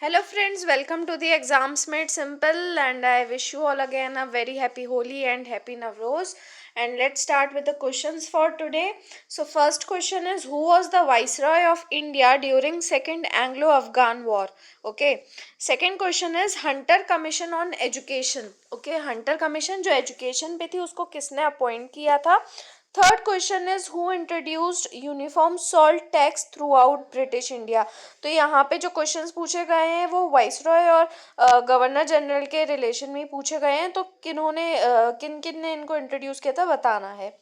Hello friends, welcome to the Exams Made Simple and I wish you all again a very happy Holi and happy Navroz. And let's start with the questions for today. So first question is, who was the Viceroy of India during Second Anglo-Afghan War? Okay. Second question is, Hunter Commission on Education. Okay, Hunter Commission जो education पे थी उसको किसने appoint किया था? Third question is who introduced uniform salt tax through out British India. तो यहाँ पे जो क्वेश्चंस पूछे गए हैं वो वाइसरॉय और गवर्नर जनरल के रिलेशन में पूछे गए हैं। तो किन किन ने इनको इंट्रोड्यूस किया था बताना है।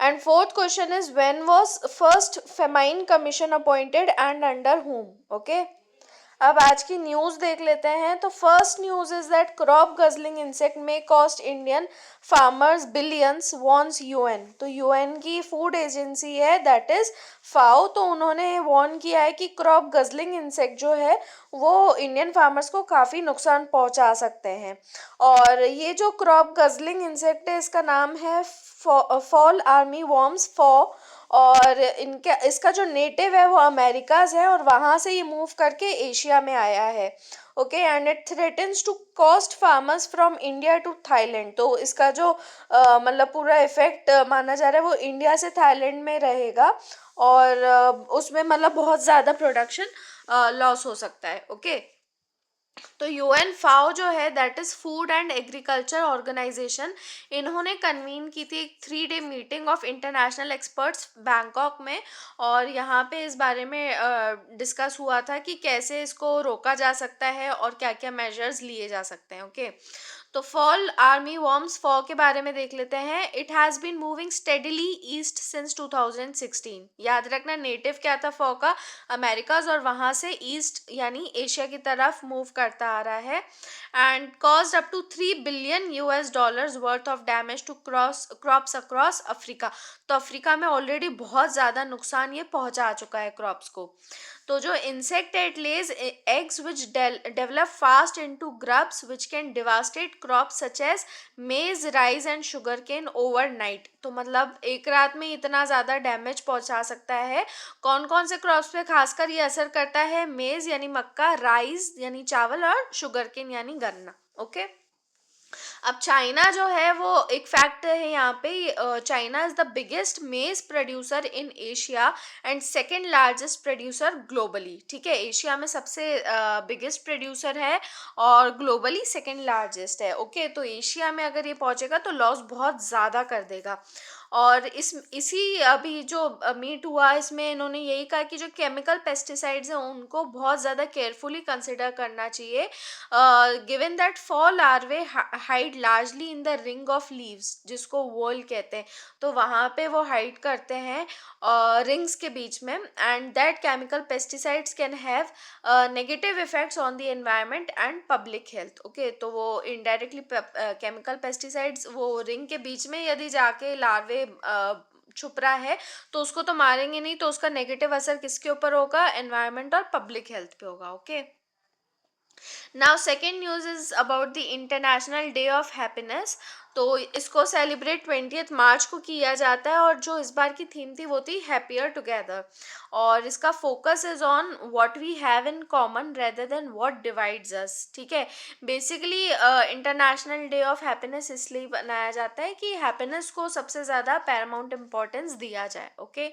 And fourth question is when was first famine commission appointed and under whom. Okay, अब आज की न्यूज देख लेते हैं। तो first news is that crop guzzling insect may cost Indian farmers billions warns UN. तो यूएन की फूड एजेंसी है दैट इज फाओ, तो उन्होंने वॉर्न किया है कि क्रॉप गजलिंग इंसेक्ट जो है वो इंडियन फार्मर्स को काफ़ी नुकसान पहुंचा सकते हैं। और ये जो क्रॉप गजलिंग इंसेक्ट है इसका नाम है फॉल आर्मी वॉर्म्स फॉ, और इनका इसका जो नेटिव है वो अमेरिकाज है और वहाँ से ये मूव करके एशिया में आया है। Okay, and it threatens to cost farmers from India to Thailand. तो इसका जो मतलब पूरा इफेक्ट माना जा रहा है वो इंडिया से थाईलैंड में रहेगा और उसमें मतलब बहुत ज़्यादा प्रोडक्शन लॉस हो सकता है। ओके, तो यूएन फाओ जो है that is food and agriculture organisation, इन्होंने कन्वीन की थी एक 3 day meeting of international experts Bangkok में। और यहाँ पे इस बारे में डिस्कस हुआ था कि कैसे इसको रोका जा सकता है और क्या क्या मेजर्स लिए जा सकते हैं। ओके, तो फॉल आर्मी वॉर्म्स फॉ के बारे में देख लेते हैं। It has been moving steadily east since 2016। याद रखना नेटिव क्या था फॉ का, अमेरिकाज, और वहाँ से ईस्ट यानी एशिया की तरफ मूव करता आ रहा है। And caused up to 3 billion US dollars worth of damage to crops across Africa. तो अफ्रीका में ऑलरेडी बहुत ज़्यादा नुकसान ये पहुंचा चुका है क्रॉप्स को। तो जो insect at lays eggs which develop fast into grubs which can devastate crops such as maize rice and sugar cane overnight. तो मतलब एक रात में इतना ज़्यादा डैमेज पहुंचा सकता है। कौन कौन से क्रॉप्स पे खासकर ये असर करता है? मेज यानी मक्का, राइस यानी चावल, और शुगर केन यानी गन्ना। ओके, अब चाइना जो है वो एक फैक्ट है यहाँ पे, चाइना इज द बिगेस्ट मेज producer in Asia and second largest producer globally. ठीक है, एशिया में सबसे बिगेस्ट प्रोड्यूसर है और ग्लोबली सेकेंड लार्जेस्ट है। ओके, तो एशिया में अगर ये पहुंचेगा तो लॉस बहुत ज़्यादा कर देगा। और इसी अभी जो मीट हुआ इसमें इन्होंने यही कहा कि जो केमिकल पेस्टिसाइड्स हैं उनको बहुत ज़्यादा केयरफुली कंसिडर करना चाहिए, given that fall larvae hide largely in the ring of leaves जिसको वोल कहते हैं। तो वहाँ पे वो हाइड करते हैं रिंग्स के बीच में, and that chemical pesticides can have negative effects on the environment and public health. Okay, तो वो इनडायरेक्टली केमिकल पेस्टिसाइड्स वो रिंग के बीच में यदि जाके लार्वे छुप रहा है तो उसको तो मारेंगे नहीं, तो उसका नेगेटिव असर किसके ऊपर होगा? एनवायरनमेंट और पब्लिक हेल्थ पे होगा। Okay, now second news is about the international day of happiness. तो इसको सेलिब्रेट 20 मार्च को किया जाता है और जो इस बार की थीम थी वो थी हैप्पियर टुगेदर। और इसका focus is on what we have in common rather than what divides us. ठीक है, basically international day of happiness इसलिए बनाया जाता है कि हैप्पीनेस को सबसे ज़्यादा पैरामाउंट इम्पोर्टेंस दिया जाए। ओके,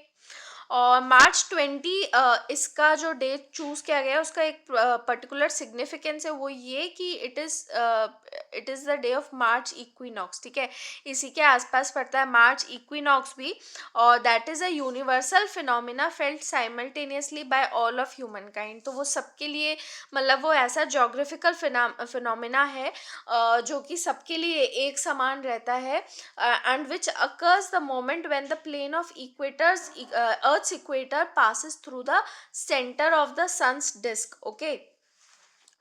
और मार्च 20 इसका जो डेट चूज़ किया गया है उसका एक पर्टिकुलर सिग्निफिकेंस है, वो ये कि it is the day of March equinox. ठीक है, इसी के आसपास पड़ता है मार्च इक्विनॉक्स भी, और that is a universal phenomena felt simultaneously by all of human kind. तो वो सबके लिए मतलब वो ऐसा जोग्राफिकल फिनोमिना है जो कि सबके लिए एक समान रहता है, and which occurs the moment when the plane of Earth's equator passes through the center of the sun's disk. Okay,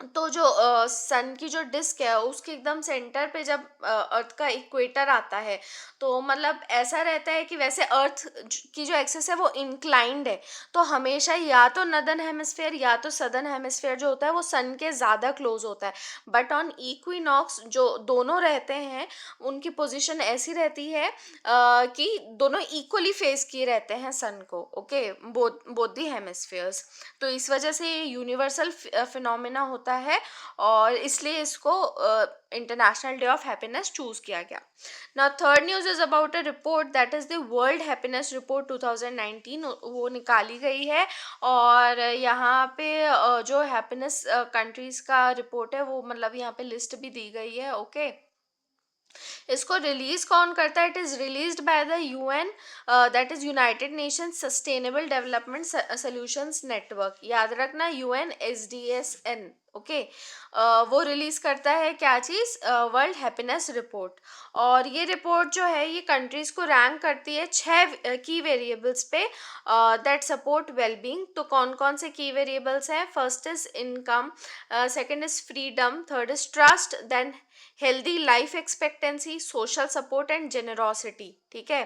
तो जो सन की जो डिस्क है उसके एकदम सेंटर पे जब अर्थ का इक्वेटर आता है, तो मतलब ऐसा रहता है कि वैसे अर्थ की जो एक्सिस है वो इंक्लाइंड है। तो हमेशा या तो नदर्न हेमिस्फेयर या तो सदर्न हेमिस्फेयर जो होता है वो सन के ज़्यादा क्लोज होता है। बट ऑन इक्विनॉक्स जो दोनों रहते हैं, उनकी पोजीशन ऐसी रहती है कि दोनों इक्वली फेस किए रहते हैं सन को। Okay, both both the hemispheres. तो इस वजह से ये यूनिवर्सल फिनोमेना होता है, और इसलिए इसको international day of happiness choose किया गया। Now third news is about a report that is the world happiness report 2019, वो निकाली गई है। और यहाँ पे जो हैप्पीनेस कंट्रीज का रिपोर्ट है वो मतलब यहाँ पे लिस्ट भी दी गई है। ओके, इसको रिलीज कौन करता है? It is released by the UN, that is United nation sustainable development solutions network. याद रखना, यूएन SDSN। ओके, वो रिलीज करता है क्या चीज? World happiness report. और ये रिपोर्ट जो है ये कंट्रीज को रैंक करती है 6 की वेरिएबल्स पे दैट सपोर्ट वेलबींग। तो कौन कौन से की वेरिएबल्स हैं? First is income, second is freedom, third is trust, then healthy life expectancy, social support and generosity. ठीक है,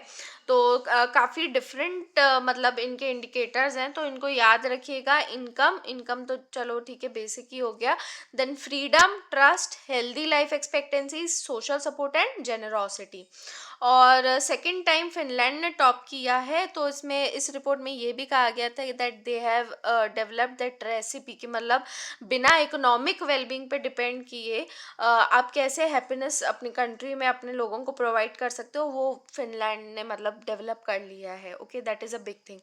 तो काफ़ी डिफरेंट मतलब इनके इंडिकेटर्स हैं, तो इनको याद रखिएगा। इनकम, इनकम तो चलो ठीक है, बेसिक ही हो गया। Then freedom, trust, healthy life expectancy, social support and generosity. और सेकंड टाइम फिनलैंड ने टॉप किया है। तो इसमें इस रिपोर्ट में ये भी कहा गया था that they have developed that recipe, कि मतलब बिना इकोनॉमिक वेलबींग पे डिपेंड किए आप कैसे हैप्पीनेस अपनी कंट्री में अपने लोगों को प्रोवाइड कर सकते हो, वो फिनलैंड ने मतलब डेवलप कर लिया है। Okay, that is a big thing.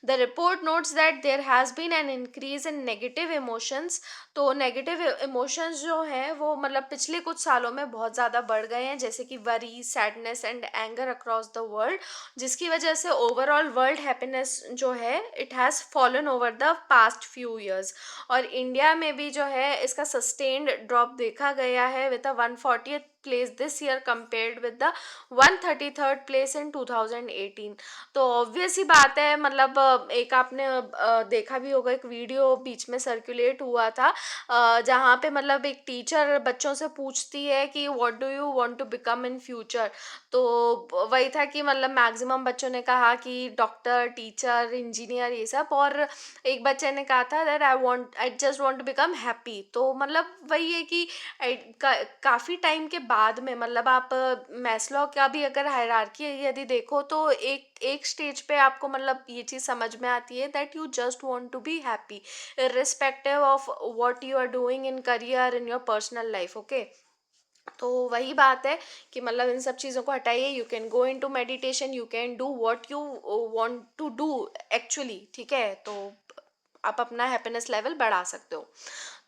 The report notes that there has been an increase in negative emotions. तो नेगेटिव इमोशंस जो हैं वो मतलब पिछले कुछ सालों में बहुत ज़्यादा बढ़ गए हैं, जैसे कि worry, sadness and anger across the world, जिसकी वजह से ओवरऑल वर्ल्ड हैप्पीनेस जो है it has fallen over the past few years. और इंडिया में भी जो है इसका सस्टेन्ड ड्रॉप देखा गया है with the 140th place this year compared with the 133rd place in 2018। तो ऑब्वियस ही बात है, मतलब एक आपने देखा भी होगा, एक वीडियो बीच में सर्कुलेट हुआ था जहाँ पे मतलब एक टीचर बच्चों से पूछती है कि what do you want to become in future. तो वही था कि मतलब मैक्सिमम बच्चों ने कहा कि डॉक्टर, टीचर, इंजीनियर, ये सब। और एक बच्चे ने कहा था that I just want to become happy. तो मतलब वही है कि काफ़ी टाइम के बाद में मतलब आप मैस्लो का भी अगर हायरार्की यदि देखो तो एक एक स्टेज पे आपको मतलब ये चीज़ समझ में आती है that you just want to be happy irrespective of what you are doing in career, in your personal life. Okay, तो वही बात है कि मतलब इन सब चीज़ों को हटाइए। You can go into meditation, you can do what you want to do actually. ठीक है, तो आप अपना हैप्पीनेस लेवल बढ़ा सकते हो।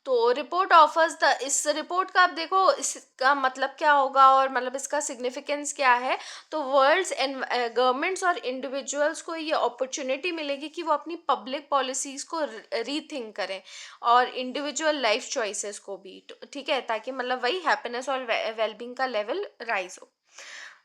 तो रिपोर्ट ऑफर्स द, इस रिपोर्ट का आप देखो इसका मतलब क्या होगा और मतलब इसका सिग्निफिकेंस क्या है। तो वर्ल्ड्स एंड गवर्नमेंट्स और इंडिविजुअल्स को ये अपॉर्चुनिटी मिलेगी कि वो अपनी पब्लिक पॉलिसीज़ को रीथिंक करें, और इंडिविजुअल लाइफ चॉइसेस को भी। ठीक है, ताकि मतलब वही हैप्पीनेस और वेलबींग का लेवल राइज हो।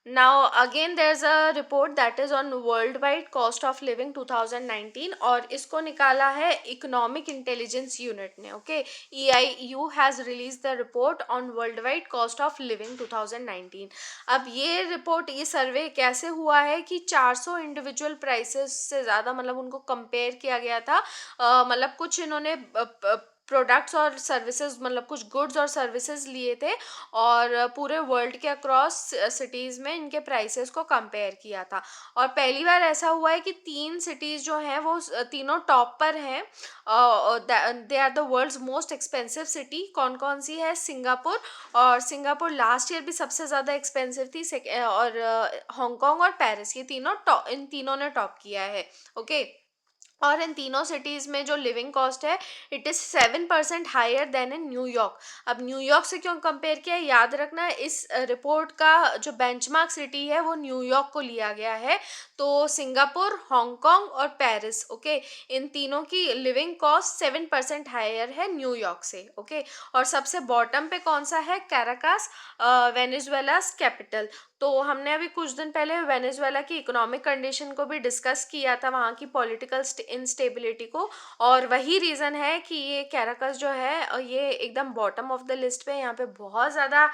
Now again there's a report that is on worldwide cost of living 2019, और इसको निकाला है इकोनॉमिक इंटेलिजेंस यूनिट ने। Okay, EIU has release the report on worldwide cost of living 2019। अब ये रिपोर्ट, ये सर्वे कैसे हुआ है कि 400 इंडिविजुअल प्राइसेस से ज़्यादा मतलब उनको कंपेयर किया गया था। मतलब कुछ इन्होंने प्रोडक्ट्स और सर्विसेज, मतलब कुछ गुड्स और सर्विसेज लिए थे, और पूरे वर्ल्ड के अक्रॉस सिटीज़ में इनके प्राइसेस को कंपेयर किया था। और पहली बार ऐसा हुआ है कि 3 सिटीज़ जो हैं वो तीनों टॉप पर हैं। They are the world's most expensive city. कौन कौन सी है? सिंगापुर, और सिंगापुर लास्ट ईयर भी सबसे ज़्यादा एक्सपेंसिव थी। और हांगकांग और पेरिस, ये तीनों इन तीनों ने टॉप किया है। ओके, और इन तीनों सिटीज़ में जो लिविंग कॉस्ट है it is 7% higher than in New York. अब न्यूयॉर्क से क्यों कंपेयर किया है? याद रखना, इस रिपोर्ट का जो बेंचमार्क सिटी है वो न्यूयॉर्क को लिया गया है। तो सिंगापुर, हांगकांग और पेरिस, ओके, इन तीनों की लिविंग कॉस्ट 7% हायर है न्यूयॉर्क से। ओके, और सबसे बॉटम पे कौन सा है? कैराकास, वेनेजुएलास कैपिटल। तो हमने अभी कुछ दिन पहले वेनेजुएला की इकोनॉमिक कंडीशन को भी डिस्कस किया था, वहाँ की पॉलिटिकल इंस्टेबिलिटी को, और वही रीज़न है कि ये कैराकस जो है ये एकदम बॉटम ऑफ द लिस्ट पे, यहाँ पे बहुत ज़्यादा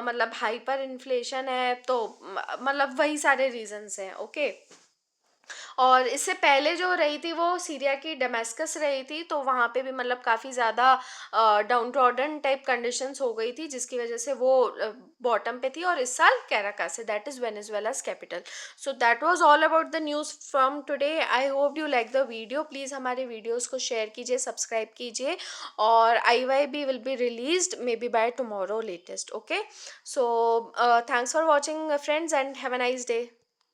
मतलब हाइपर इन्फ्लेशन है, तो मतलब वही सारे रीजंस हैं। ओके, और इससे पहले जो रही थी वो सीरिया की डमेस्कस रही थी, तो वहाँ पे भी मतलब काफ़ी ज़्यादा डाउन ट्रॉडन टाइप कंडीशंस हो गई थी, जिसकी वजह से वो बॉटम पे थी। और इस साल कैराकास है, दैट इज़ वेनेजुएला's capital. So that was all about the news from today. I hope you like the video. Please हमारे वीडियोज़ को शेयर कीजिए, सब्सक्राइब कीजिए, और IYB will be released may be by tomorrow latest. Okay, so thanks for watching friends, and have a nice day.